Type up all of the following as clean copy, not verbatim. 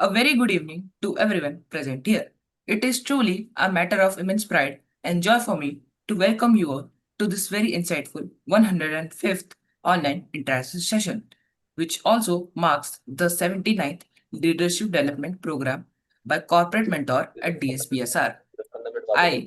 A very good evening to everyone present here. It is truly a matter of immense pride and joy for me to welcome you all to this very insightful 105th online interaction session, which also marks the 79th Leadership Development Program by Corporate Mentor at DSPSR. I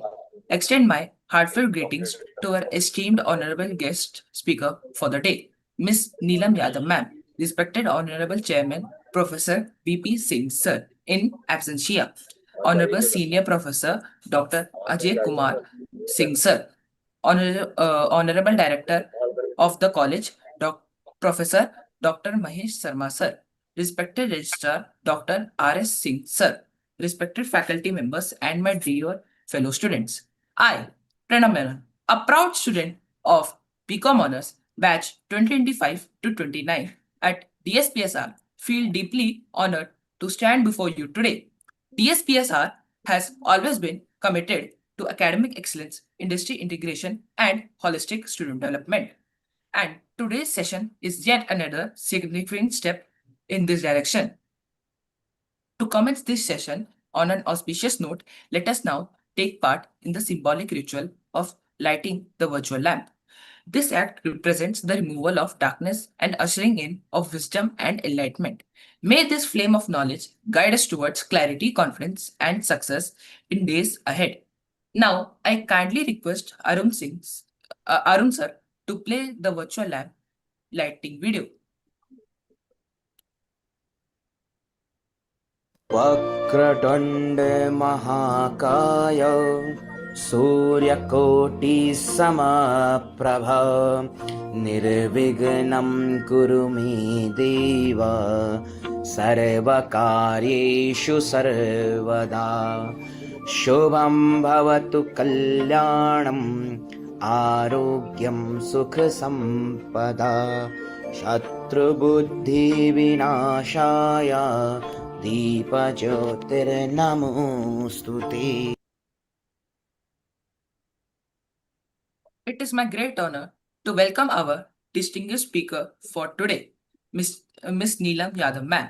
extend my heartfelt greetings to our esteemed honorable guest speaker for the day, Miss Neelam Yadav ma'am, respected honorable chairman, Professor B.P. Singh sir, in absentia, honorable senior professor, Dr. Ajay Kumar Singh sir, honorable director of the college, Professor Dr. Mahesh Sarma sir, respected registrar, Dr. R.S. Singh sir, respected faculty members, and my dear fellow students. I, Pranam Menon, a proud student of BCom Honors batch 2025 to 29 at DSPSR, feel deeply honored to stand before you today. DSPSR has always been committed to academic excellence, industry integration, and holistic student development. And today's session is yet another significant step in this direction. To commence this session on an auspicious note, let us now take part in the symbolic ritual of lighting the virtual lamp. This act represents the removal of darkness and ushering in of wisdom and enlightenment. May this flame of knowledge guide us towards clarity, confidence, and success in days ahead. Now, I kindly request Arun sir to play the virtual lamp lighting video. वक्रतुण्ड महाकाय सूर्यकोटिसमप्रभ निर्विघ्नं कुरु मे देव सर्वकार्येषु सर्वदा शुभं भवतु कल्याणम् आरोग्यं सुखसम्पदा शत्रुबुद्धिविनाशाय दीपज्योतिर्नमोऽस्तुते. It is my great honor to welcome our distinguished speaker for today, Miss Neelam Yadav ma'am.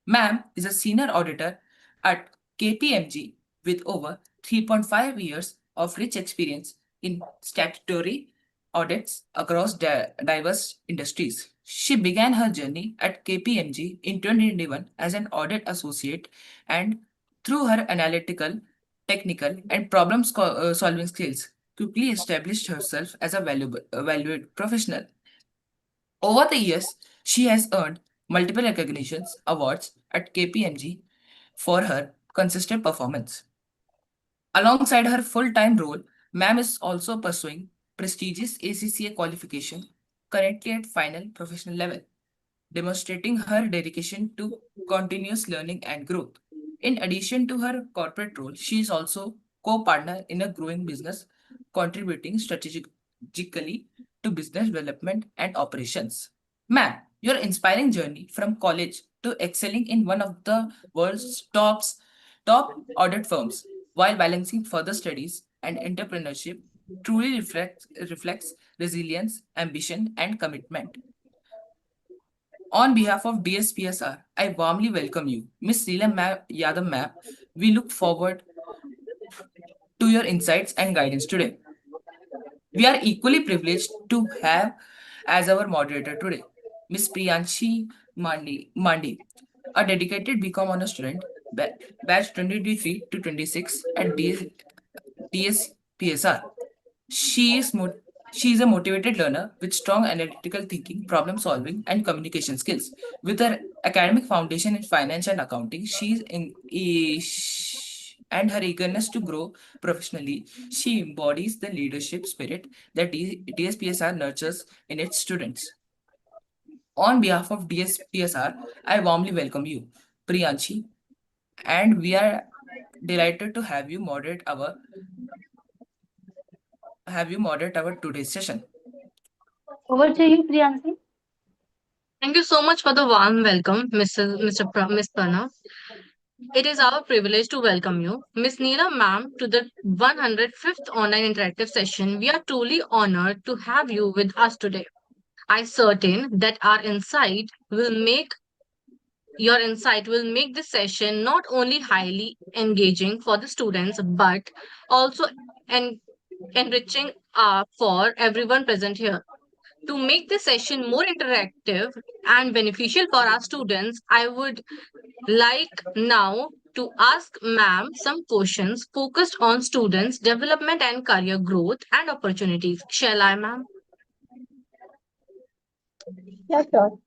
Ma'am is a senior auditor at KPMG with over 3.5 years of rich experience in statutory audits across diverse industries. She began her journey at KPMG in 2021 as an audit associate, and through her analytical, technical, and solving skills, quickly established herself as a valued professional. Over the years, she has earned multiple recognitions, awards at KPMG for her consistent performance. Alongside her full-time role, Ma'am is also pursuing prestigious ACCA qualification, currently at final professional level, demonstrating her dedication to continuous learning and growth. In addition to her corporate role, she is also co-partner in a growing business, contributing strategically to business development and operations. Ma'am, your inspiring journey from college to excelling in one of the world's top audit firms while balancing further studies and entrepreneurship truly reflects resilience, ambition, and commitment. On behalf of DSPSR, I warmly welcome you, Ms. Neelam Yadav ma'am. We look forward to your insights and guidance today. We are equally privileged to have as our moderator today, Ms. Priyanshi Mandi, a dedicated BCom honor student, batch 2023 to 26 at DSPSR. She is mo- she is a motivated learner with strong analytical thinking, problem solving, and communication skills. With her academic foundation in finance and accounting, and her eagerness to grow professionally, she embodies the leadership spirit that DSPSR nurtures in its students. On behalf of DSPSR, I warmly welcome you, Priyanshi, and we are delighted to have you moderate our today's session. Over to you, Priyansi. Thank you so much for the warm welcome, Miss Pranav. It is our privilege to welcome you, Miss Neera ma'am, to the 105th online interactive session. We are truly honored to have you with us today. I certain that our insight will make Your insight will make this session not only highly engaging for the students, but also en- enriching for everyone present here. To make this session more interactive and beneficial for our students, I would like now to ask ma'am some questions focused on students' development and career growth and opportunities. Shall I, ma'am? Yeah, sure.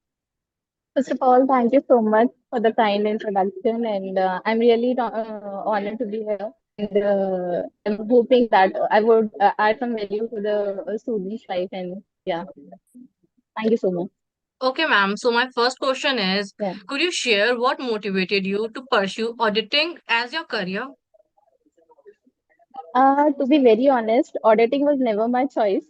First of all, thank you so much for the kind introduction, and I'm really honored to be here. And I'm hoping that I would add some value to the students' life. And yeah, thank you so much. Okay, ma'am. So my first question is, Yeah. could you share what motivated you to pursue auditing as your career? To be very honest, auditing was never my choice.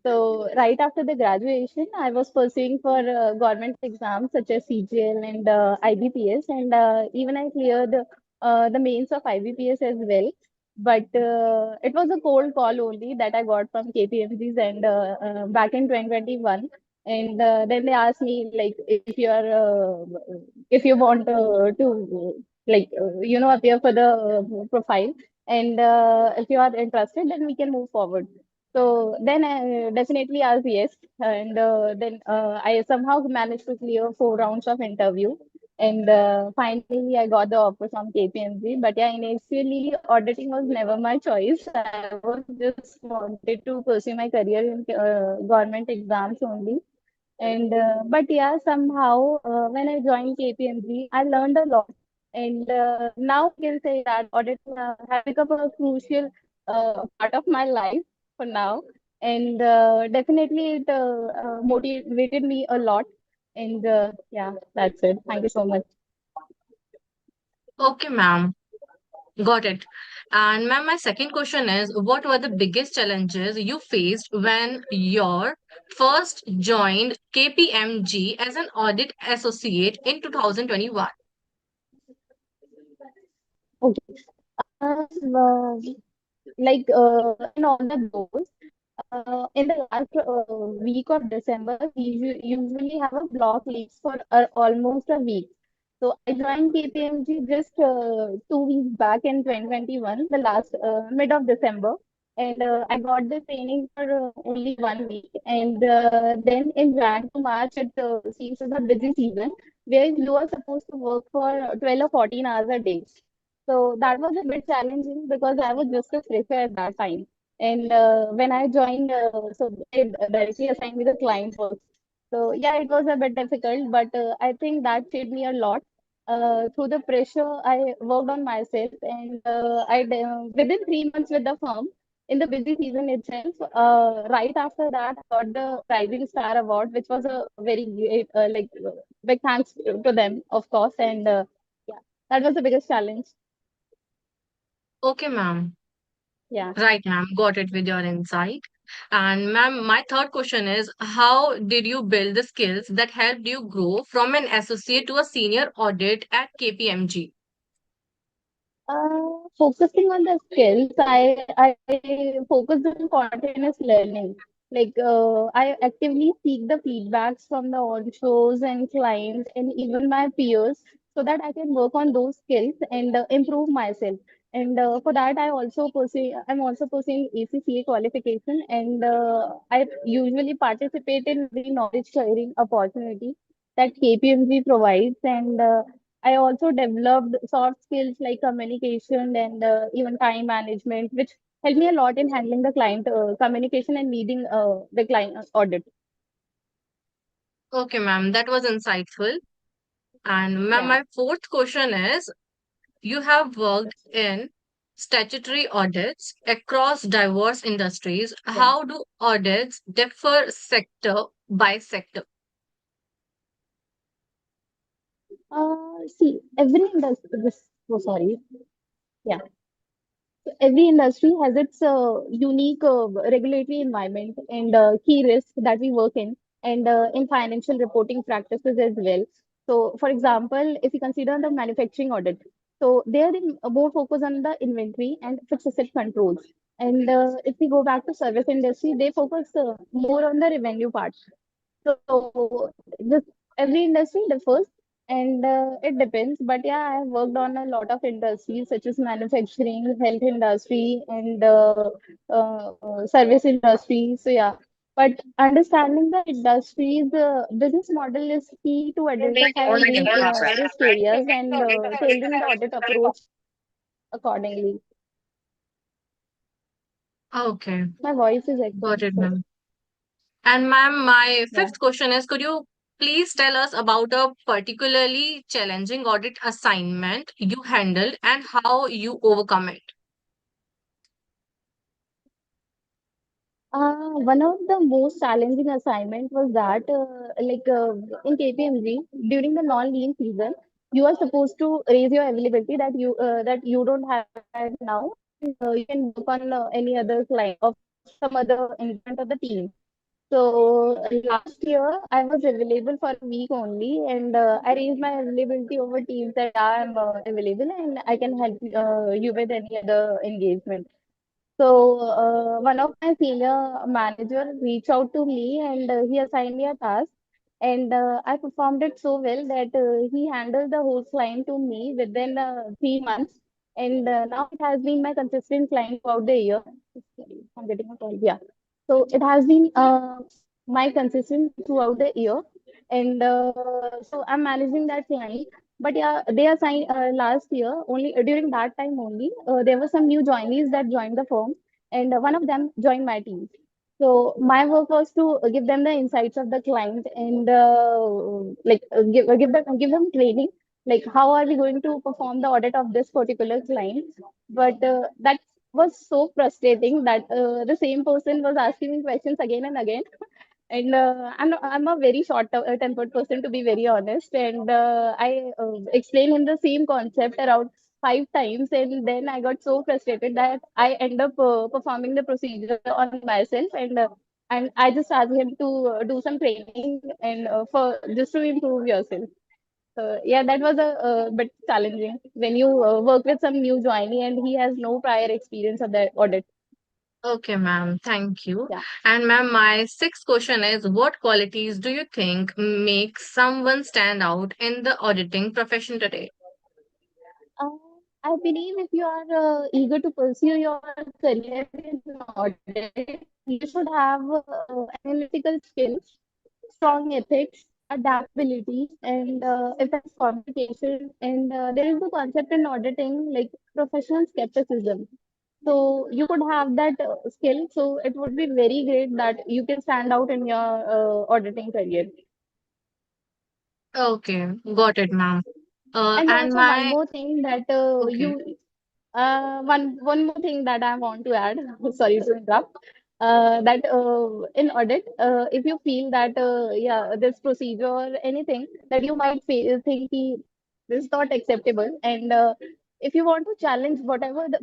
So right after the graduation, I was pursuing for government exams such as CGL and IBPS, and even I cleared the mains of IBPS as well. But it was a cold call only that I got from KPMG's and back in 2021. And then they asked me like if you want to appear for the profile, and if you are interested, then we can move forward. So then I definitely asked yes, and then I somehow managed to clear 4 rounds of interview, and finally I got the offer from KPMG. But yeah, initially auditing was never my choice. I was just wanted to pursue my career in government exams only. And but yeah, somehow when I joined KPMG, I learned a lot. And now I can say that auditing has become a crucial part of my life for now. And definitely it motivated me a lot. And yeah, that's it. Thank you so much. Okay, ma'am. Got it. And ma'am, my second question is, what were the biggest challenges you faced when you first joined KPMG as an audit associate in 2021? Okay. So, in all the goals, in the last week of December, we usually have a block leaves for almost a week. So I joined KPMG just 2 weeks back in 2021, the last mid of December, and I got the training for only 1 week. And then in Jan to March, it seems as a busy season where you are supposed to work for 12 or 14 hours a day. So that was a bit challenging because I was just a fresher at that time. And when I joined, so they directly assigned me the client work. So yeah, it was a bit difficult, but I think that shaped me a lot. Through the pressure, I worked on myself, and within 3 months with the firm, in the busy season itself, right after that, I got the Rising Star Award, which was a very great, big thanks to them, of course. And yeah, that was the biggest challenge. Okay, ma'am. Yeah. Right, ma'am. Got it with your insight. And ma'am, my third question is, how did you build the skills that helped you grow from an associate to a senior audit at KPMG? Focusing on the skills, I focused on continuous learning. I actively seek the feedbacks from the onshores and clients and even my peers so that I can work on those skills and improve myself. And for that, I'm also pursuing ACCA qualification, and I usually participate in the knowledge sharing opportunity that KPMG provides. And I also developed soft skills like communication and even time management, which helped me a lot in handling the client communication and leading the client audit. Okay, ma'am, that was insightful. And ma'am, Yeah, my fourth question is, you have worked in statutory audits across diverse industries. yeah. How do audits differ sector by sector? See, every industry. Oh, sorry. Yeah. Every industry has its unique regulatory environment and key risks that we work in, and in financial reporting practices as well. So, for example, if you consider the manufacturing audit, so there they more focus on the inventory and fixed asset controls. And if we go back to service industry, they focus more on the revenue part. So just every industry differs, And it depends, but yeah, I have worked on a lot of industries such as manufacturing, health industry, and service industry. So yeah, but understanding the industry's business model is key to identify risk areas and tailoring the audit approach accordingly. Okay, My voice is got echoing, it, sorry. ma'am. And ma'am, my Yeah. fifth question is, could you please tell us about a particularly challenging audit assignment you handled and how you overcome it? One of the most challenging assignment was that, in KPMG during the non-lean season, you are supposed to raise your availability that you don't have right now. You can work on any other client of some other element of the team. So last year I was available for a week only, and I raised my availability over Teams that I'm available and I can help you with any other engagement. So one of my senior manager reached out to me and he assigned me a task, and I performed it so well that he handled the whole client to me within 3 months, and now it has been my consistent client throughout the year. Sorry, I'm getting a call. Yeah, so it has been my consistent throughout the year, and so I'm managing that client. But yeah, they assigned last year only during that time only. There were some new joinees that joined the firm, and one of them joined my team. So my work was to give them the insights of the client and give them training, like how are we going to perform the audit of this particular client. But that was so frustrating that the same person was asking me questions again and again, and I'm a very short-tempered person, to be very honest. And I explained him the same concept around 5 times, and then I got so frustrated that I end up performing the procedure on myself, and I just asked him to do some training and for just to improve yourself. Yeah, that was a bit challenging when you work with some new joinee and he has no prior experience of that audit. Okay, ma'am. Thank you. Yeah. And ma'am, my sixth question is, what qualities do you think make someone stand out in the auditing profession today? Uh, I believe if you are eager to pursue your career in audit, you should have analytical skills, strong ethics, adaptability, and effective communication. And there is the concept in auditing like professional skepticism. So you could have that skill. So it would be very great that you can stand out in your auditing career. Okay, got it, ma'am. And And also one my more thing that okay, one more thing that I want to add. Sorry to interrupt. That in audit, if you feel that yeah, this procedure or anything that you might think this is not acceptable, and if you want to challenge whatever the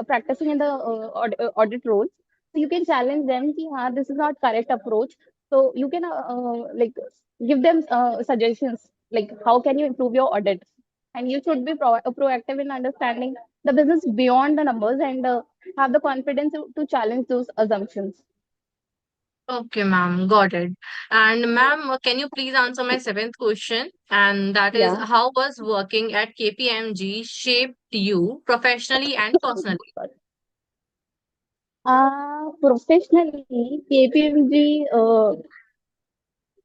practicing in the audit roles, so you can challenge them. Ki, हाँ, this is not correct approach. So you can like give them suggestions like how can you improve your audit, and you should be proactive in understanding the business beyond the numbers and have the confidence to challenge those assumptions. okay, ma'am, got it. And ma'am, can you please answer my seventh question? And that is, Yeah. how was working at KPMG shaped you professionally and personally? Professionally, KPMG,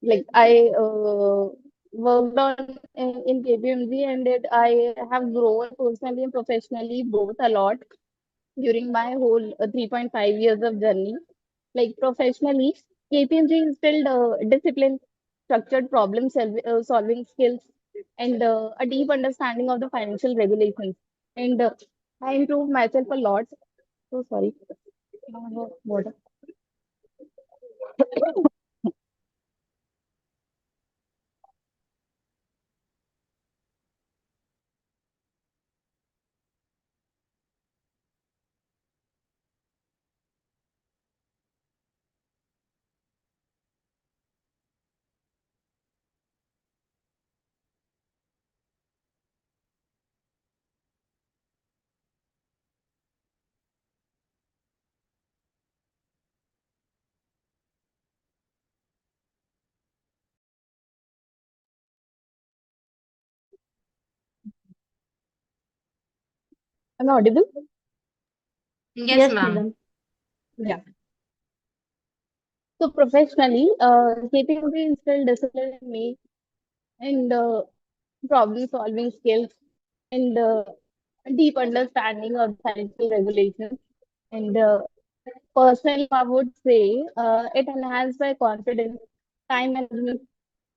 like I worked on in KPMG, and I have grown personally and professionally both a lot during my whole 3.5 years of journey. Like professionally, KPMG instilled discipline, structured solving skills, and a deep understanding of the financial regulations. And I improved myself a lot. So sorry. What? Am I audible? Yes, Yes, ma'am. Neelam. Yeah. So professionally, KPMG instilled discipline in me and problem solving skills and deep understanding of the financial regulations. And personally, I would say it enhanced my confidence, time management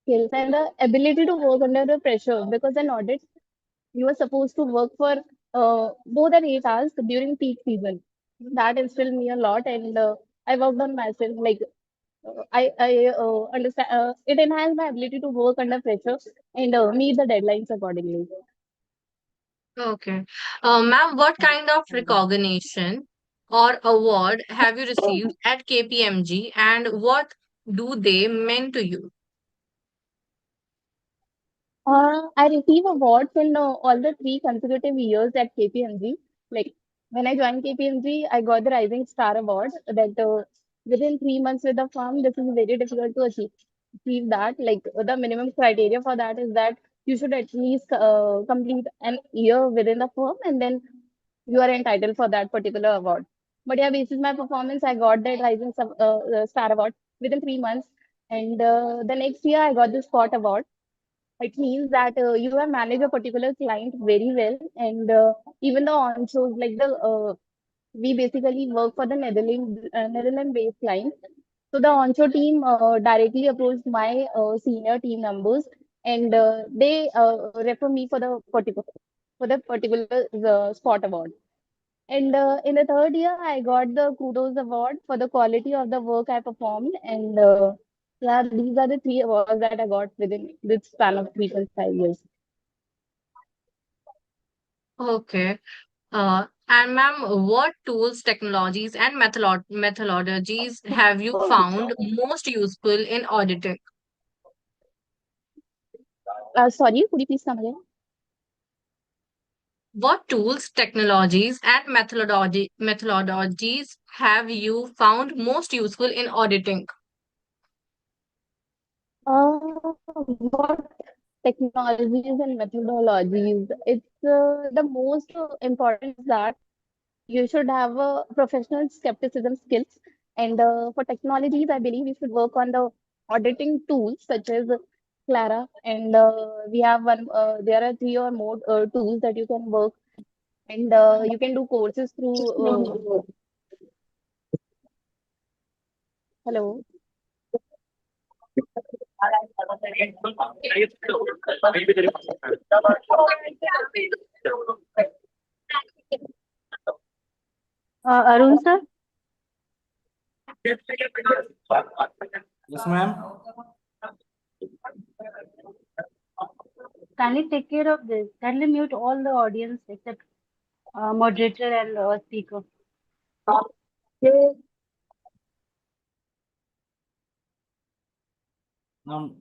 skills, and the ability to work under the pressure. Because in audit, you are supposed to work for more than 8 hours during peak season. That instilled me a lot, and I worked on myself. Like I understand it enhanced my ability to work under pressure and meet the deadlines accordingly. Okay. Ma'am, what kind of recognition or award have you received at KPMG and what do they mean to you? I receive awards in all the 3 consecutive years at KPMG. Like when I joined KPMG, I got the Rising Star Award. That within 3 months with the firm, this is very difficult to achieve that. Like the minimum criteria for that is that you should at least complete an year within the firm, and then you are entitled for that particular award. But yeah, basis my performance, I got that Star Award within 3 months, and the next year I got the Spot Award. It means that you have managed a particular client very well, and even the onshore, like the we basically work for the Netherlands-based client. So the onshore team directly approached my senior team members, and they refer me for the particular spot award. And in the third year, I got the Kudos Award for the quality of the work I performed. And yeah, these are the 3 awards that I got within this span of 3.5 years. Okay. And ma'am, what tools, technologies, and methodologies have you found most useful in auditing? Sorry, could you please come again? What tools, technologies, and methodologies have you found most useful in auditing? What technologies and methodologies? It's the most important is that you should have a professional skepticism skills. And for technologies, I believe you should work on the auditing tools such as Clara. And we have one. There are 3 or more tools that you can work, and you can do courses through. Hello. Arun sir, Yes, ma'am. kindly take care of this. Kindly mute all the audience except moderator and speaker. Now,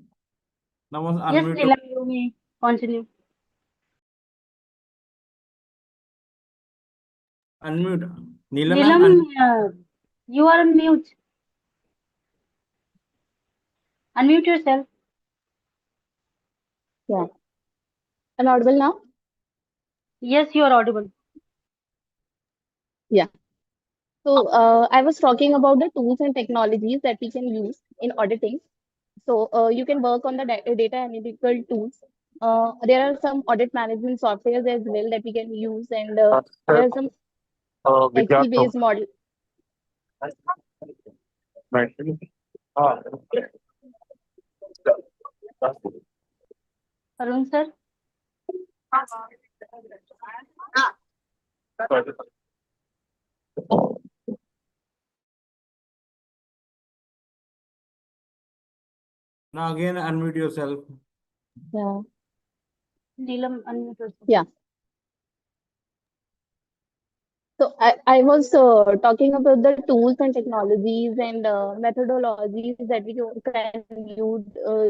now was Yes, unmute. Neelam, you may continue. Unmute. Neelam, ma'am. Neelam, you are on mute. Unmute yourself. Yeah. Am I audible now? Yes, you are audible. Yeah. So I was talking about the tools and technologies that we can use in auditing. So you can work on the data analytical tools. There are some audit management softwares as well that we can use, and there are some XP-based model. Arun sir, Now again unmute yourself. Yeah. Neelam, unmute yourself. Yeah. So I was talking about the tools and technologies and methodologies that we can use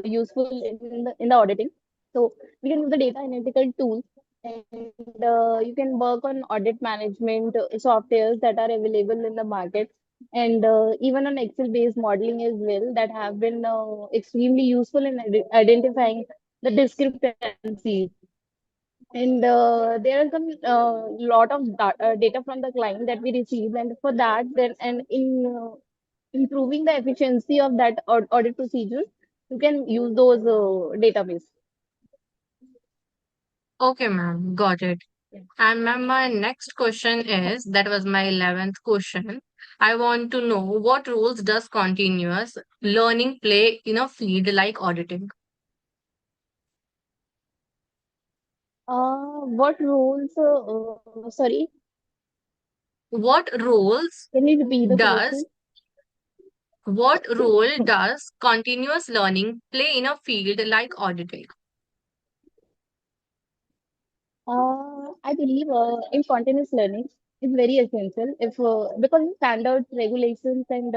useful in the auditing. So we can use the data analytical tools, and you can work on audit management softwares that are available in the market, and even on Excel based modeling as well that have been extremely useful in identifying the discrepancies And there are some lot of data from the client that we receive, and for that, then and in improving the efficiency of that audit procedure, you can use those database. Okay, ma'am, got it. And ma'am, my next question is, that was my 11th question. I want to know what roles does continuous learning play in a field like auditing? What rules? Sorry, What roles can you repeat the does question? what role does continuous learning play in a field like auditing? I believe in continuous learning is very essential if because standards, regulations, and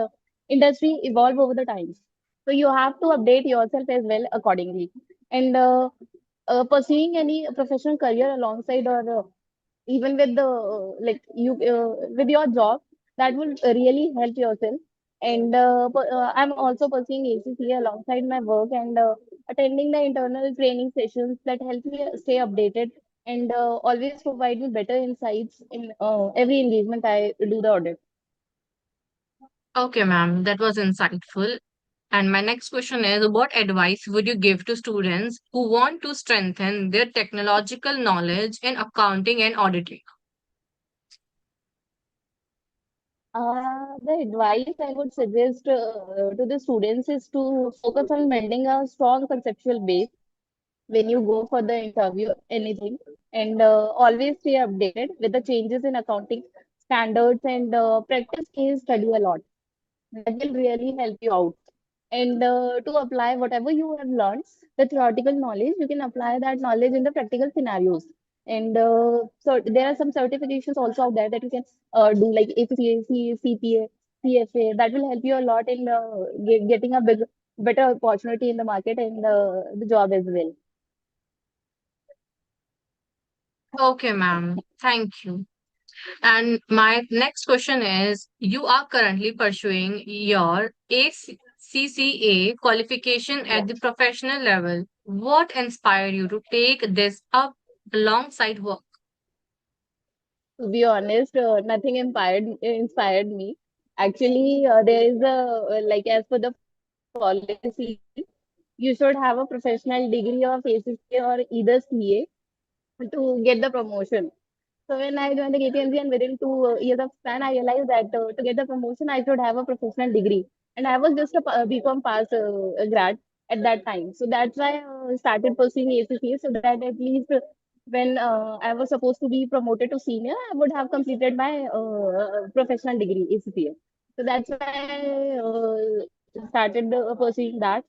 industry evolve over the time. So you have to update yourself as well accordingly. And pursuing any professional career alongside or even with the with your job, that will really help yourself. And I'm also pursuing ACCA alongside my work, and attending the internal training sessions that help me stay updated and always provide me better insights in every engagement I do the audit. Okay, ma'am, that was insightful. And my next question is, what advice would you give to students who want to strengthen their technological knowledge in accounting and auditing? The advice I would suggest to the students is to focus on building a strong conceptual base when you go for the interview, anything, and always stay updated with the changes in accounting standards, and practice case study a lot. That will really help you out. And to apply whatever you have learned, the theoretical knowledge, you can apply that knowledge in the practical scenarios. And so there are some certifications also out there that you can do, like ACCA, CPA, CFA. That will help you a lot in getting a better opportunity in the market and the job as well. Okay, ma'am. Thank you. And my next question is, you are currently pursuing your ACCA qualification Yeah. at the professional level. What inspired you to take this up alongside work? To be honest, nothing inspired me. Actually, there is a like as per the policy, you should have a professional degree of ACCA or either CA to get the promotion. So when I joined the KPMG, and within 2 years of span, I realized that to get the promotion, I should have a professional degree. And I was just a BCom pass grad at that time. So that's why I started pursuing ACCA, so that at least when I was supposed to be promoted to senior, I would have completed my professional degree, ACCA. So that's why I started pursuing that.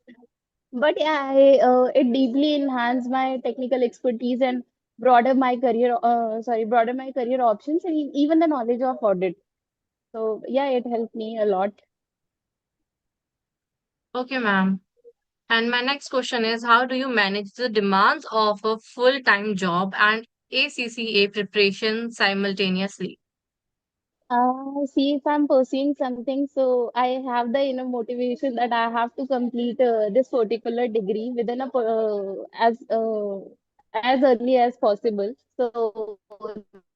But yeah, it deeply enhanced my technical expertise and broader my career options, and even the knowledge of audit. So yeah, it helped me a lot. Okay, ma'am. And my next question is, how do you manage the demands of a full-time job and ACCA preparation simultaneously? See, if I'm pursuing something, so I have the inner motivation that I have to complete this particular degree within as early as possible. So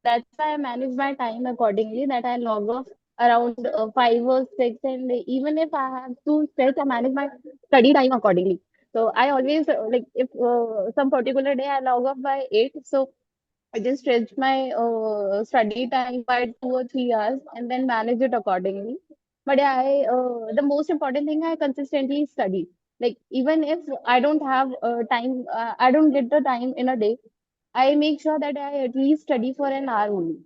that's why I manage my time accordingly. That I log off around 5 or 6, and even if I have to stretch, I manage my study time accordingly. So I always like if some particular day I log off by 8, so I just stretch my study time by 2 or 3 hours and then manage it accordingly. But yeah, the most important thing, I consistently study. Like even if I don't have time, I don't get the time in a day. I make sure that I at least study for an hour only.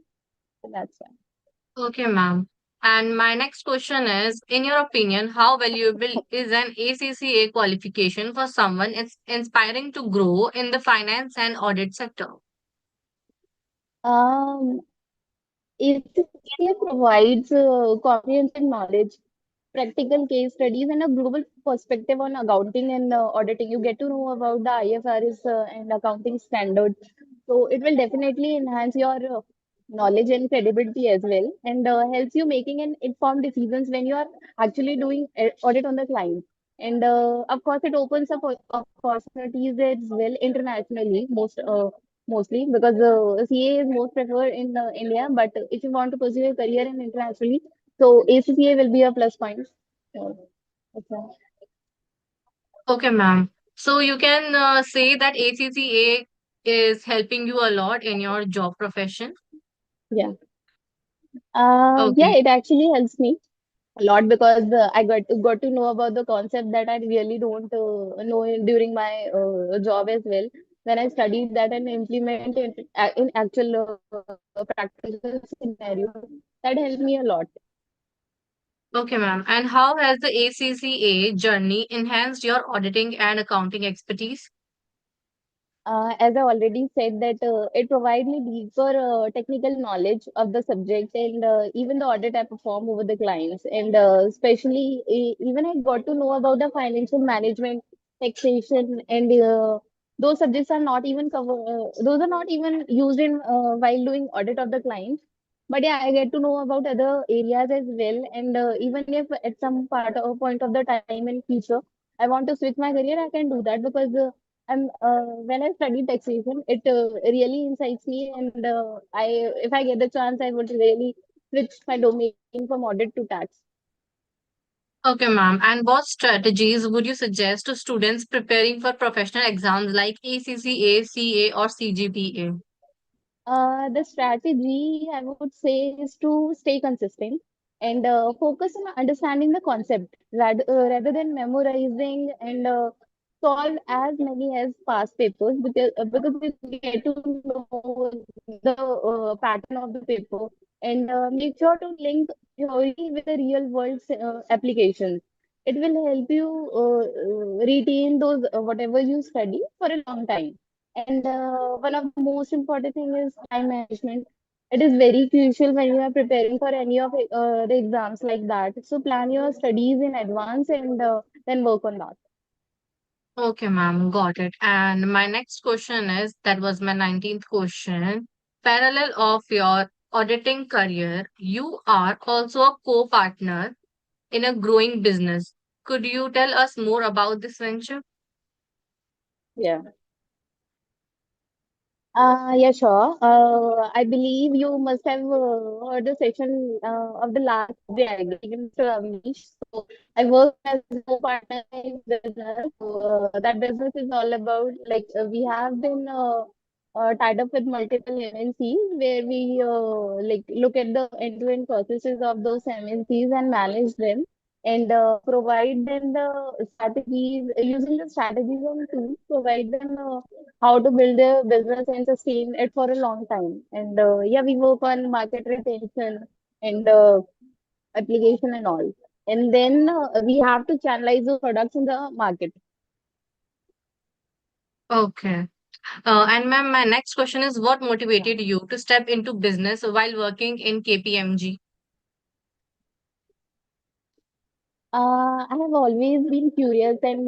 So that's why. Okay, ma'am. And my next question is, in your opinion, how valuable is an ACCA qualification for someone inspiring to grow in the finance and audit sector? Um, ACCA provides comprehensive knowledge, practical case studies, and a global perspective on accounting and auditing. You get to know about the IFRS and accounting standards. So it will definitely enhance your knowledge and credibility as well, and helps you making an informed decisions when you are actually doing audit on the client. And of course, it opens up opportunities as well internationally. mostly because CA is most preferred in India. But if you want to pursue your career in internationally, so ACCA will be a plus point. So, okay. Okay, ma'am. So you can say that ACCA is helping you a lot in your job profession. Yeah. Yeah, Okay. it actually helps me a lot because I got to know about the concept that I really don't know during my job as well. When I studied that and implement it in actual practical scenario, that helped me a lot. Okay, ma'am. And how has the ACCA journey enhanced your auditing and accounting expertise? As I already said, that it provides me deeper technical knowledge of the subject and even the audit I perform over the clients. And especially, even I got to know about the financial management, taxation, and those subjects are not even those are not even used in while doing audit of the clients. But yeah, I get to know about other areas as well. And even if at some part or point of the time in future, I want to switch my career, I can do that because. And when I study taxation, it really incites me, and if I get the chance, I would really switch my domain from audit to tax. Okay, ma'am. And what strategies would you suggest to students preparing for professional exams like ACCA, CA, or CGPA? The strategy I would say is to stay consistent and focus on understanding the concept rather than memorizing and solve as many as past papers because you get to know the pattern of the paper and make sure to link theory with the real world applications. It will help you retain those whatever you study for a long time. And one of the most important thing is time management. It is very crucial when you are preparing for any of the exams like that. So plan your studies in advance and then work on that. Okay, ma'am, got it. And my next question is that was my 19th question. Parallel of your auditing career, you are also a co-partner in a growing business. Could you tell us more about this venture? Yeah. Yeah, sure. I believe you must have heard the section of the last diagram, Mr. Amish. So I work as a co-partner in business. So, that business is all about like we have been tied up with multiple MNCs where we like look at the end-to-end processes of those MNCs and manage them and provide them the strategies using the strategies and tools, provide them. How to build a business and sustain it for a long time. And yeah, we work on market retention and application and all. And then we have to channelize those products in the market. Okay. And ma'am, my next question is what motivated you to step into business while working in KPMG? I have always been curious and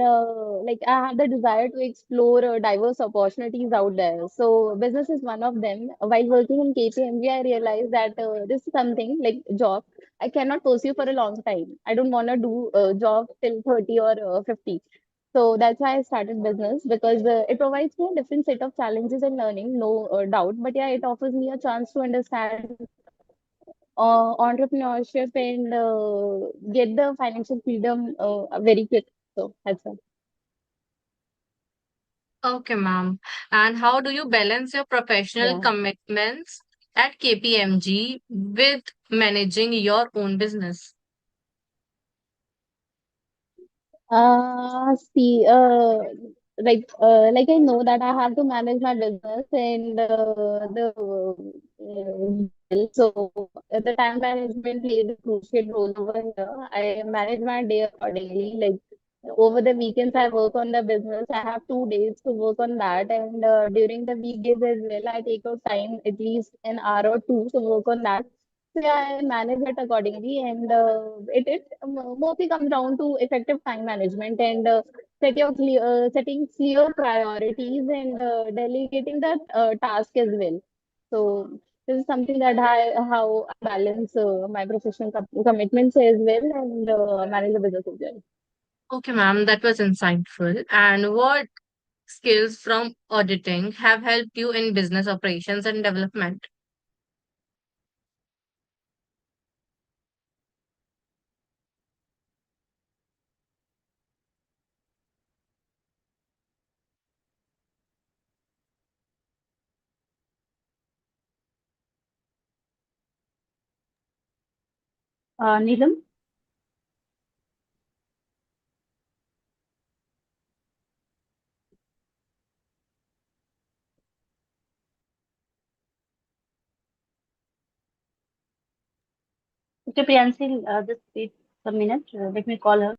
like I have the desire to explore diverse opportunities out there. So business is one of them. While working in KPMG, I realized that this is something like job I cannot pursue for a long time. I don't want to do a job till 30 or 50. So that's why I started business because it provides me a different set of challenges and learning, no doubt. But yeah, it offers me a chance to understand entrepreneurship and get the financial freedom very quick. So that's all. Okay, ma'am. And how do you balance your professional Yeah. commitments at KPMG with managing your own business? See, like I know that I have to manage my business and the so the time management plays a crucial role over here. I manage my day accordingly. Like over the weekends, I work on the business. I have 2 days to work on that, and during the weekdays as well, I take out time at least an hour or two to work on that. So yeah, I manage it accordingly, and it mostly comes down to effective time management and setting clear priorities and delegating that task as well. So this is something that I how I balance my professional commitments as well and manage the business as well. Okay, ma'am, that was insightful. And what skills from auditing have helped you in business operations and development? Neelam? Okay, Priyanshi, just wait a minute. Let me call her.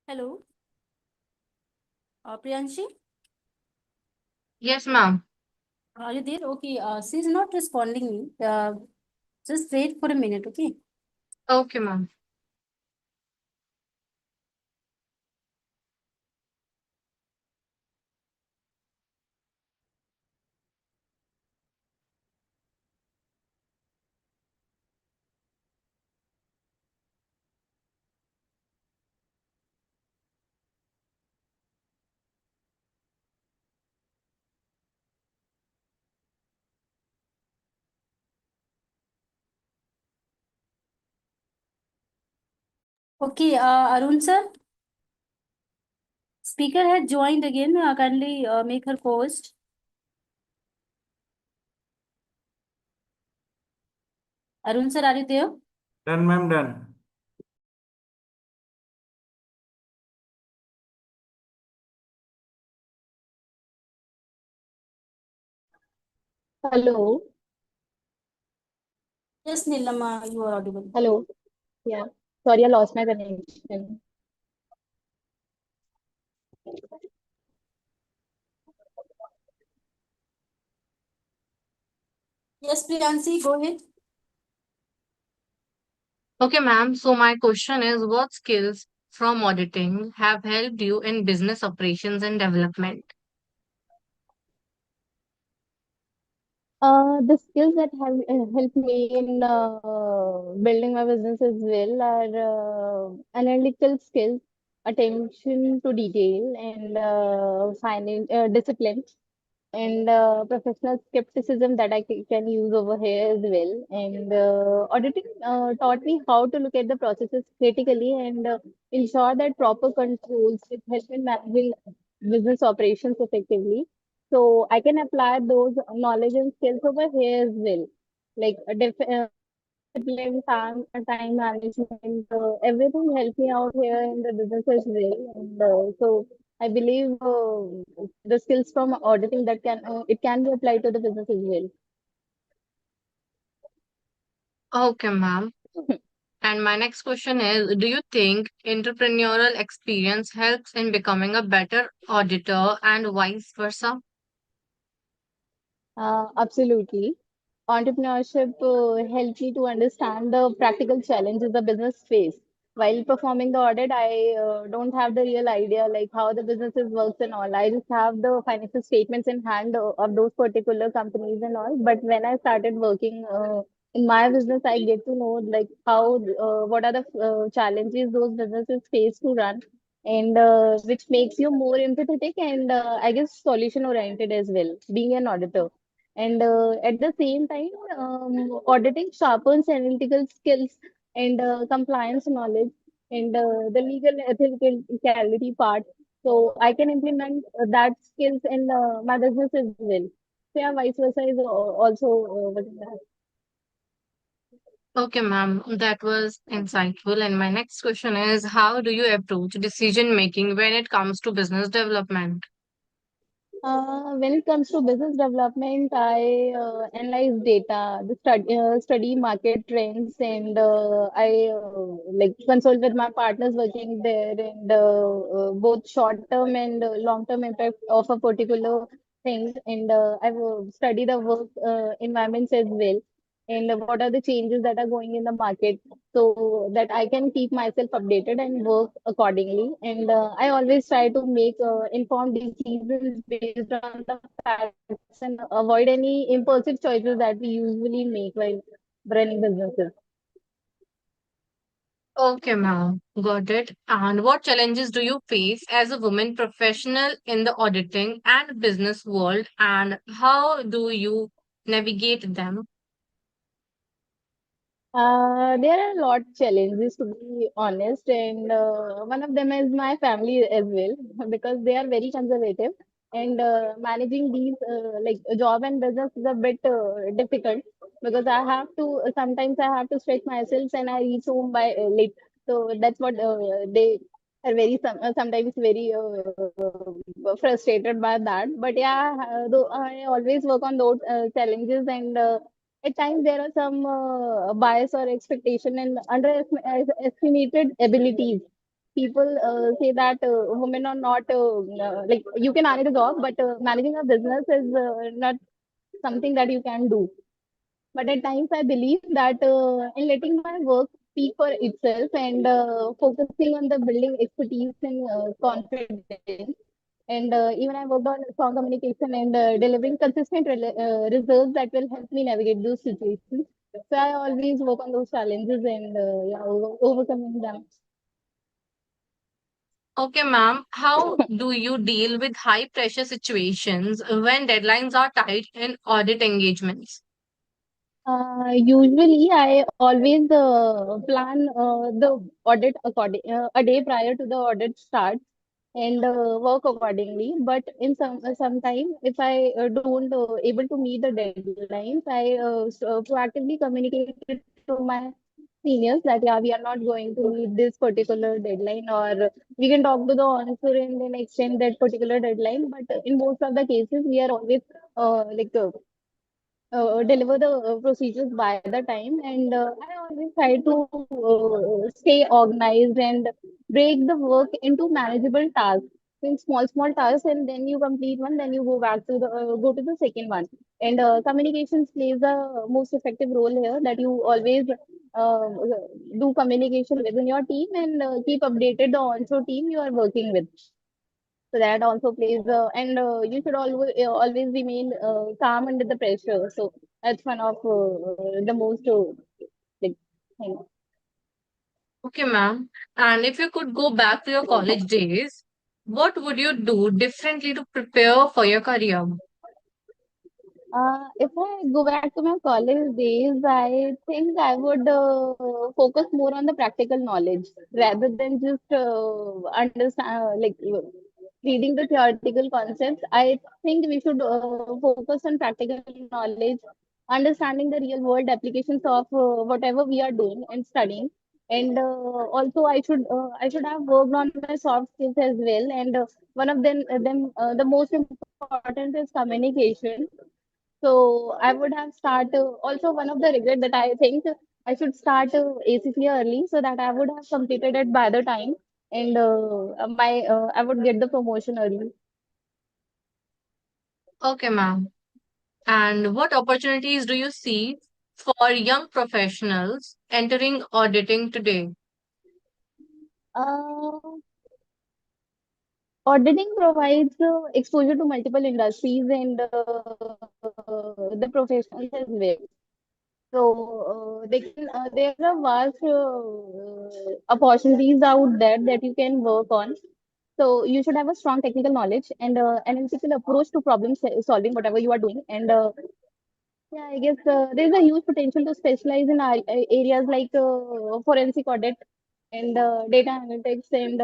Hello, Priyanshi, Yes, ma'am. are you there? Okay, she's not responding me. Just wait for a minute, okay? Okay, ma'am. Okay, Arun sir, speaker had joined again. Kindly make her post. Arun sir, are you there? Done, ma'am, done. Hello. Yes, Neelam, you are audible. Hello. Yeah. Sorry, I lost my connection. Yes, Priyanshi, go ahead. Okay, ma'am. So my question is, what skills from auditing have helped you in business operations and development? The skills that have helped me in building my business as well are analytical skills, attention to detail, and discipline. and professional skepticism that I can use over here as well. And auditing taught me how to look at the processes critically and ensure that proper controls with help in managing business operations effectively. So I can apply those knowledge and skills over here as well, like discipline, time management, everything helped me out here in the business as well. And so I believe the skills from auditing that it can be applied to the business as well. Okay, ma'am. And my next question is, do you think entrepreneurial experience helps in becoming a better auditor and vice versa? Absolutely. Entrepreneurship helps me to understand the practical challenges the business face. While performing the audit, I don't have the real idea like how the businesses works and all. I just have the financial statements in hand of those particular companies and all. But when I started working in my business, I get to know like how what are the challenges those businesses face to run, and which makes you more empathetic and I guess solution oriented as well, being an auditor. And at the same time, auditing sharpens analytical skills and compliance knowledge and the legal ethicality part. So I can implement that skills in my business as well. So yeah, vice versa is also what is that? Okay, ma'am, that was insightful. And my next question is, how do you approach decision making when it comes to business development? When it comes to business development, I analyze data, study market trends, and I like consult with my partners working there, and both short term and long term impact of a particular thing. And I will study the work environments as well, and what are the changes that are going in the market, so that I can keep myself updated and work accordingly. And I always try to make informed decisions based on the facts and avoid any impulsive choices that we usually make while running businesses. Okay, ma'am, got it. And what challenges do you face as a woman professional in the auditing and business world, and how do you navigate them? There are a lot challenges to be honest, and one of them is my family as well because they are very conservative, and managing these like a job and business is a bit difficult because I have to sometimes I have to stretch myself and I reach home by late, so that's what they are sometimes very frustrated by that. But yeah, though I always work on those challenges, and at times there are some bias or expectation and underestimated abilities. People say that women are not like you can manage a job, but managing a business is not something that you can do. But at times I believe that in letting my work speak for itself and focusing on the building expertise and confidence. And even I worked on strong communication and delivering consistent results that will help me navigate those situations. So I always work on those challenges and yeah, overcoming them. Okay, ma'am, how do you deal with high pressure situations when deadlines are tight in audit engagements? Usually, I always plan the audit a day prior to the audit starts and work accordingly. But in sometime, if I don't able to meet the deadlines, I proactively communicate it to my seniors that yeah, we are not going to meet this particular deadline, or we can talk to the author and then extend that particular deadline. But in most of the cases, we are always like deliver the procedures by the time, and I always try to stay organized and break the work into manageable tasks in small tasks, and then you complete one, then you go to the second one. And communications plays the most effective role here, that you always uh, do communication within your team and keep updated the onshore team you are working with. So that also plays and you should always remain calm under the pressure. So that's one of the most like thing. Okay, ma'am. And if you could go back to your college days, what would you do differently to prepare for your career? If I go back to my college days, I think I would focus more on the practical knowledge rather than just understand reading the theoretical concepts. I think we should focus on practical knowledge, understanding the real world applications of whatever we are doing and studying. And also, I should have worked on my soft skills as well. And one of them, the most important is communication. So I would have start also one of the regret that I think I should start ACC early so that I would have completed it by the time and my I would get the promotion early. Okay, ma'am. And what opportunities do you see for young professionals entering auditing today? Uh, Auditing provides exposure to multiple industries and the professionals as well. So there are vast opportunities out there that you can work on. So you should have a strong technical knowledge and analytical approach to solving, whatever you are doing. And yeah, I guess there's a huge potential to specialize in areas like forensic audit and data analytics and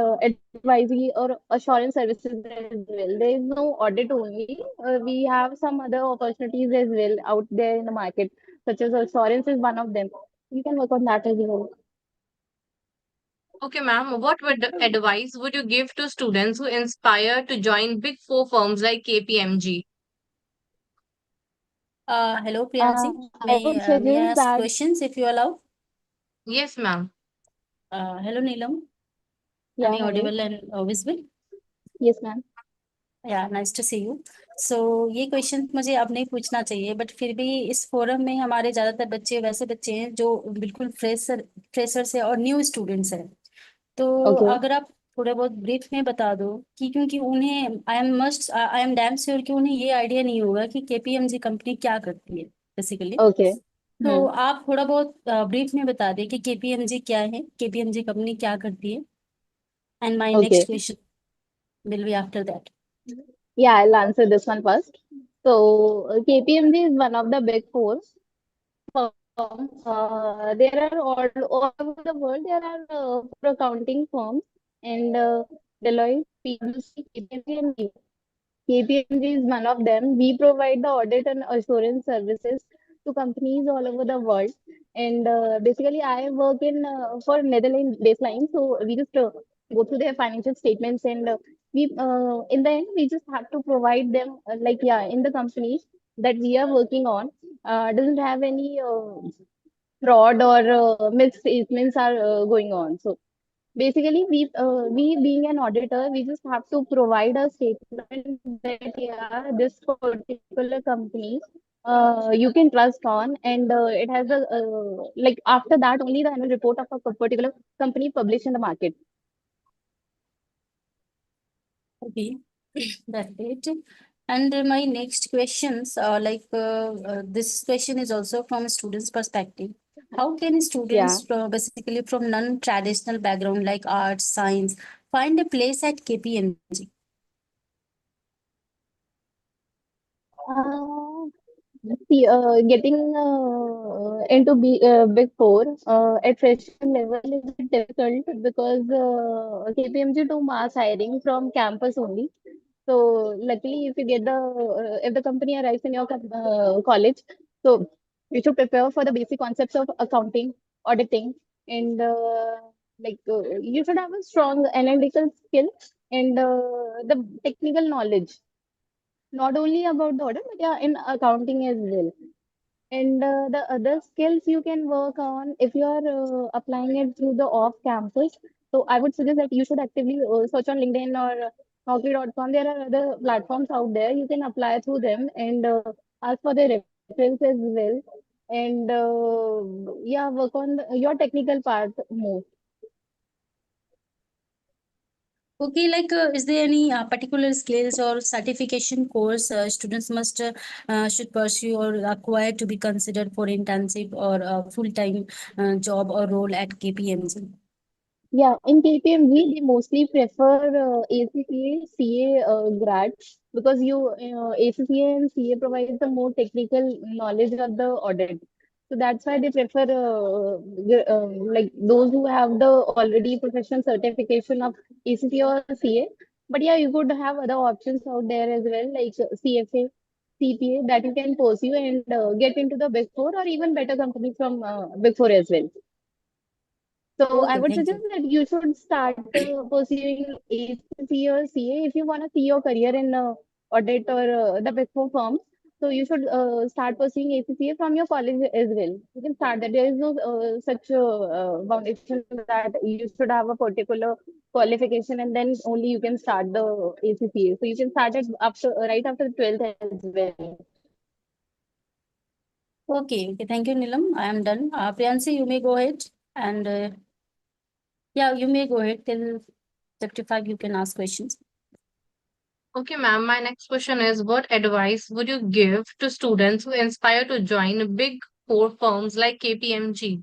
advisory or assurance services as well. There is no audit only. We have some other opportunities as well out there in the market, such as assurance is one of them. You can work on that as well. Okay, ma'am. Advice would you give to students who inspire to join big four firms like KPMG? Hello, Uh, Priyansi. I would May I suggest ask that, questions if you allow? Yes, ma'am. Hello, Neelam. Am yeah, I hello. audible and visible? Yes, ma'am. या nice to see you so ये question मुझे अब नहीं पूछना चाहिए but फिर भी इस फोरम में हमारे ज्यादातर बच्चे वैसे बच्चे हैं जो बिल्कुल फ्रेशर से और न्यू स्टूडेंट्स हैं तो Okay, अगर आप थोड़ा बहुत ब्रीफ में बता दो कि क्योंकि उन्हें आई एम डैम श्योर कि उन्हें ये आइडिया नहीं होगा कि केपीएमजी कंपनी क्या करती है बेसिकली okay. तो Hmm. आप थोड़ा बहुत ब्रीफ में बता दें कि केपीएमजी क्या है केपीएमजी कंपनी क्या करती है and my Okay. Next question will be after that Yeah, I'll answer this one first. So, KPMG is one of the big four firms. There are all over the world. There are four accounting firms, and Deloitte, PwC, KPMG, and EY. KPMG is one of them. We provide the audit and assurance services to companies all over the world. And basically, I work in for Netherlands baseline. So we just go through their financial statements, and we in the end we just have to provide them in the company that we are working on doesn't have any fraud or misstatements are going on. So basically, we being an auditor, we just have to provide a statement that yeah, this particular company you can trust on, and it has a like after that only the annual report of a particular company published in the market. Okay, that's it. And my next questions are this question is also from a student's perspective. How can Yeah. students basically from non-traditional background like arts, science find a place at KPMG? Uh, See, getting into Big Four at freshman level is a bit difficult because KPMG do mass hiring from campus only. So luckily, if the company arrives in your college, so you should prepare for the basic concepts of accounting, auditing, and you should have a strong analytical skill and the technical knowledge, not only about the audit, but yeah, in accounting as well. And the other skills you can work on if you are applying it through the off campus. So I would suggest that you should actively search on LinkedIn or Naukri.com. There are other platforms out there. You can apply through them and ask for the reference as well. And yeah, work on your technical part more. Okay, is there any particular skills or certification course students must should pursue or acquire to be considered for internship or full-time job or role at KPMG? Yeah, in KPMG, they mostly prefer ACCA, CA grads because ACCA and CA provides the more technical knowledge of the audit. So that's why they prefer like those who have the already professional certification of ACCA or CA. But yeah, you could have other options out there as well, like CFA, CPA that you can pursue and get into the Big Four or even better companies from Big Four as well. So I Okay, would thank suggest you. that you should start pursuing ACC or CA if you want to see your career in audit or the Big Four firms. So you should start pursuing ACCA from your college as well. You can start that. There is no such foundation that you should have a particular qualification and then only you can start the ACCA. So you can start it after right after the 12th as well. Okay, thank you, Neelam. I am done. Priyansi, you may go ahead. And yeah, you may go ahead till chapter 5. You can ask questions. Okay, ma'am, my next question is what advice would you give to students who aspire to join big four firms like KPMG?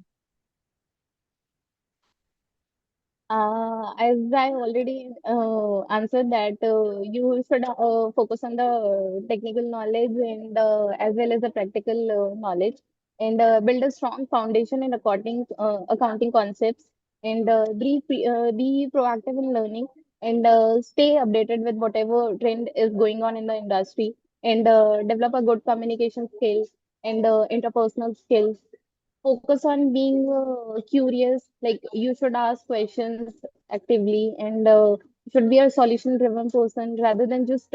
As I already answered that you should focus on the technical knowledge and as well as the practical knowledge and build a strong foundation in accounting concepts and be proactive in learning and stay updated with whatever trend is going on in the industry and develop a good communication skills and interpersonal skills. Focus on being curious, like you should ask questions actively and should be a solution driven person rather than just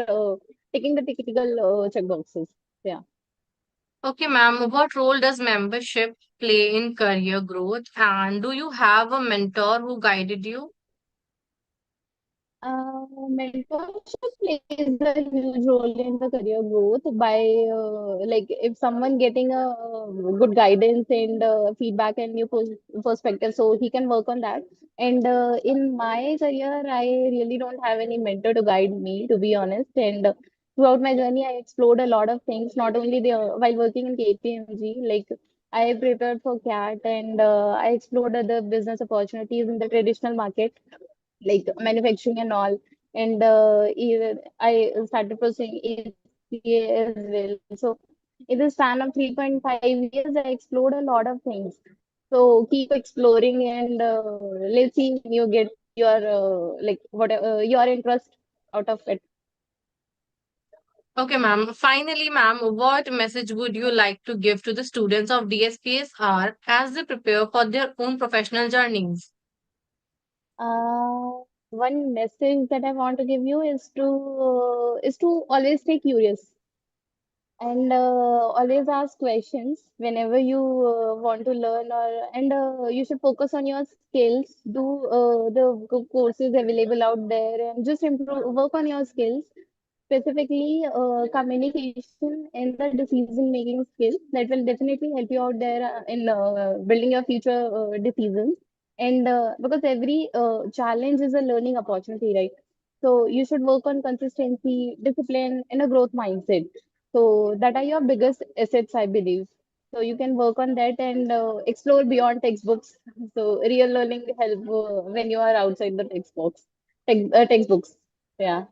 taking the typical checkboxes. Yeah. Okay, ma'am, what role does membership play in career growth? And do you have a mentor who guided you? Mentorship plays a huge role in the career growth by like if someone getting a good guidance and feedback and new perspective, so he can work on that. And in my career, I really don't have any mentor to guide me, to be honest. And throughout my journey, I explored a lot of things, not only while working in KPMG, like I prepared for CAT and I explored other business opportunities in the traditional market like manufacturing and all. And even I started pursuing ACA as well. So in the span of 3.5 years, I explored a lot of things. So keep exploring and let's see when you get your like whatever your interest out of it. Okay, ma'am. Finally, ma'am, what message would you like to give to the students of DSPSR as they prepare for their own professional journeys? One message that I want to give you is to always stay curious and always ask questions whenever you want to learn and you should focus on your skills, do the courses available out there and just improve work on your skills, specifically communication and the decision making skills that will definitely help you out there in building your future decisions. And because every challenge is a learning opportunity, right? So you should work on consistency, discipline, and a growth mindset. So that are your biggest assets, I believe. So you can work on that and explore beyond textbooks. So real learning help when you are outside the textbooks. Yeah.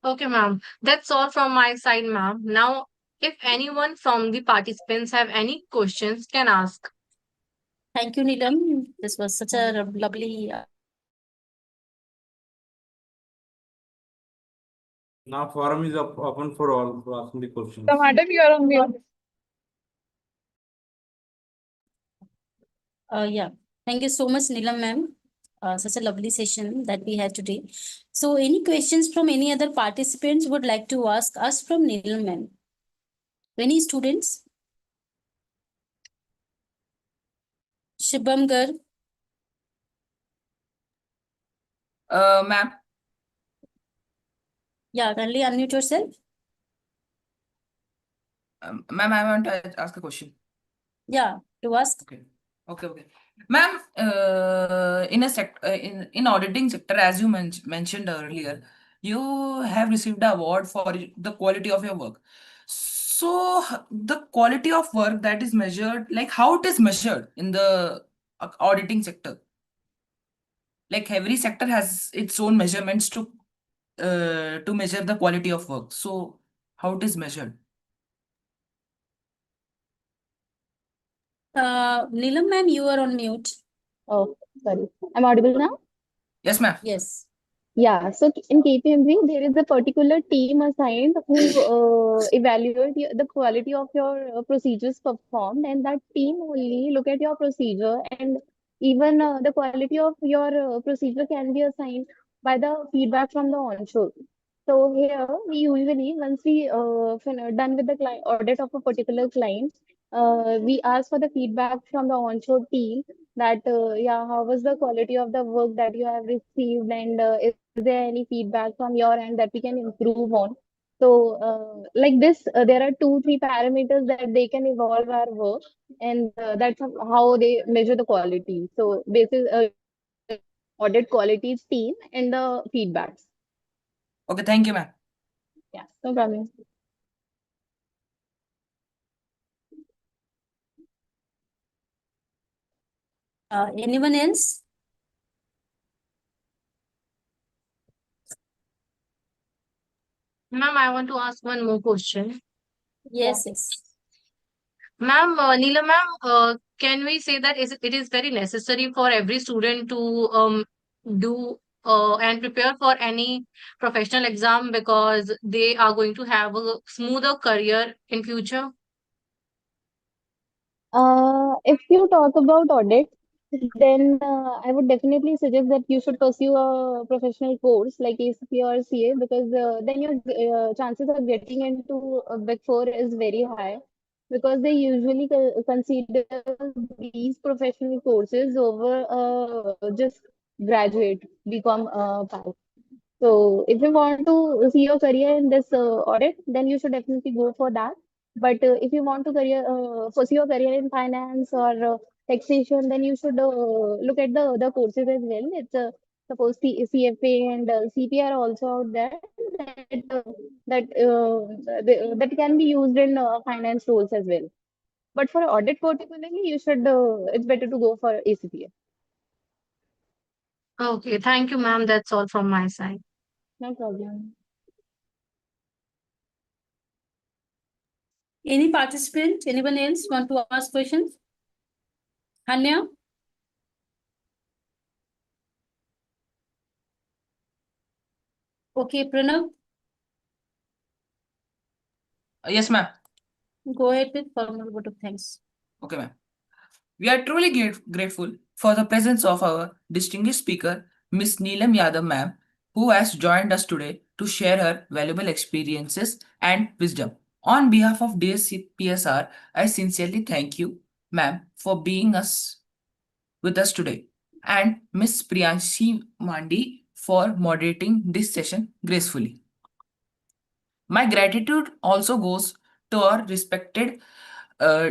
Okay, ma'am. That's all from my side, ma'am. Now, if anyone from the participants have any questions, can ask. Thank you, Neelam. This was such a lovely. Now forum is open for all for asking the questions. So, madam, you are on mute. Yeah. Thank you so much, Neelam ma'am. Such a lovely session that we had today. So, any questions from any other participants would like to ask us from Neelam ma'am? Any students? Shubham Garg. Ma'am, Yeah, kindly unmute yourself. ma'am, I want to ask a question. Yeah, to ask. Okay. Okay. Ma'am, in a in auditing sector, as you mentioned earlier, you have received the award for the quality of your work. So the quality of work that is measured, like how it is measured in the auditing sector? Like every sector has its own measurements to measure the quality of work. So how it is measured? Neelam ma'am, you are on mute. Oh, sorry. I'm audible now? Yes, ma'am. Yes. Yeah, so in KPMG, there is a particular team assigned who evaluate the quality of your procedures performed, and that team only look at your procedure, and even the quality of your procedure can be assigned by the feedback from the onshore. So here, we usually, once we done with the client audit of a particular client, we ask for the feedback from the onshore team that yeah, how was the quality of the work that you have received, and is there any feedback from your end that we can improve on. So like this, there are 2 3 parameters that they can evolve our work, and that's how they measure the quality. So basis audit qualities team and the feedbacks. Okay, thank you, ma'am. Yeah, no problem. Anyone else? Ma'am, I want to ask one more question. Yes, yes. Ma'am, Neelam ma'am, can we say that it is very necessary for every student to do and prepare for any professional exam because they are going to have a smoother career in future? If you talk about audit, then I would definitely suggest that you should pursue a professional course like ACP or CA, because then your chances of getting into a Big Four is very high, because they usually consider these professional courses over just graduate BCom path. So if you want to see your career in this audit, then you should definitely go for that. But if you want to pursue your career in finance or taxation, then you should look at the other courses as well. It's suppose CFA and CPR also out there that can be used in finance roles as well. But for audit particularly, you should it's better to go for ACPA. Okay, thank you, ma'am. That's all from my side. No problem. Any participant? Anyone else want to ask questions? Hanya? Okay, Pranav, Yes, ma'am. go ahead with formal vote of thanks. Okay, ma'am. We are truly grateful for the presence of our distinguished speaker, Miss Neelam Yadav ma'am, who has joined us today to share her valuable experiences and wisdom. On behalf of DSCPSR, I sincerely thank you, ma'am, for being with us today, and Miss Priyanshi Mandi for moderating this session gracefully. My gratitude also goes to our respected uh,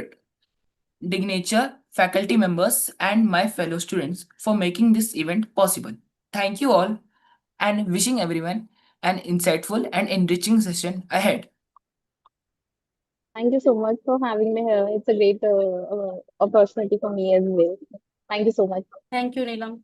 Dignature, faculty members, and my fellow students for making this event possible. Thank you all, and wishing everyone an insightful and enriching session ahead. Thank you so much for having me here. It's a great opportunity for me as well. Thank you so much. Thank you, Neelam.